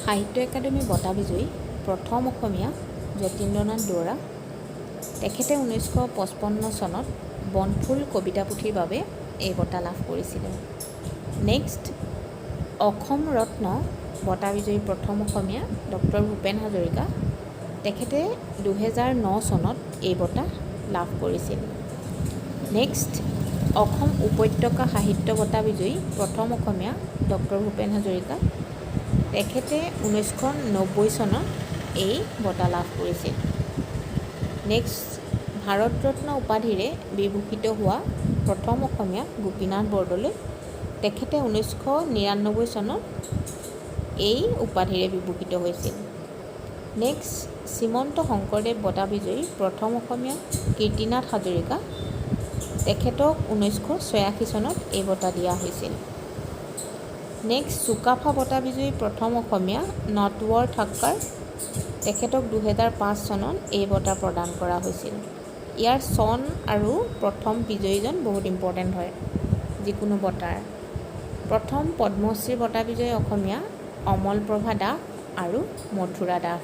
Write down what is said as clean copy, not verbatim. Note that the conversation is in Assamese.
সাহিত্য একাডেমি বঁটা বিজয়ী প্ৰথম অসমীয়া যতীন্দ্ৰনাথ দুৱৰা। তেখেতে 1955 চনত বনফুল কবিতা পুথিৰ বাবে এই বঁটা লাভ কৰিছিলে। নেক্সট, অসম ৰত্ন বঁটা বিজয়ী প্ৰথম অসমীয়া ডক্টৰ ভূপেন হাজৰিকা। তেখেতে 2009 চনত এই বঁটা লাভ কৰিছিল। নেক্সট, অসম উপত্যকা সাহিত্য বঁটা বিজয়ী প্ৰথম অসমীয়া ডক্টৰ ভূপেন হাজৰিকা। তেখেতে 1990 চনত এই বঁটা লাভ কৰিছিল। নেক্সট, ভাৰত ৰত্ন উপাধিৰে বিভূষিত হোৱা প্ৰথম অসমীয়া গোপীনাথ বৰদলৈ। তেখেতে 1999 চনত এই উপাধিৰে বিভূষিত হৈছিল। নেক্সট, শ্ৰীমন্ত শংকৰদেৱ বঁটা বিজয়ী প্ৰথম অসমীয়া কীৰ্তিনাথ হাজৰিকা। তেখেতক 1986 চনত এই বঁটা দিয়া হৈছিল। নেক্সট, চুকাফা বঁটা বিজয়ী প্ৰথম অসমীয়া নটৱৰ ঠাক্কাৰ। তেখেতক 2005 চনত এই বঁটা প্ৰদান কৰা হৈছিল। ইয়াৰ চন আৰু প্ৰথম বিজয়ীজন বহুত ইম্পৰ্টেণ্ট হয় যিকোনো বঁটাৰ। প্ৰথম পদ্মশ্ৰী বঁটা বিজয়ী অসমীয়া অমলপ্ৰভা দাস আৰু মথুৰা দাস।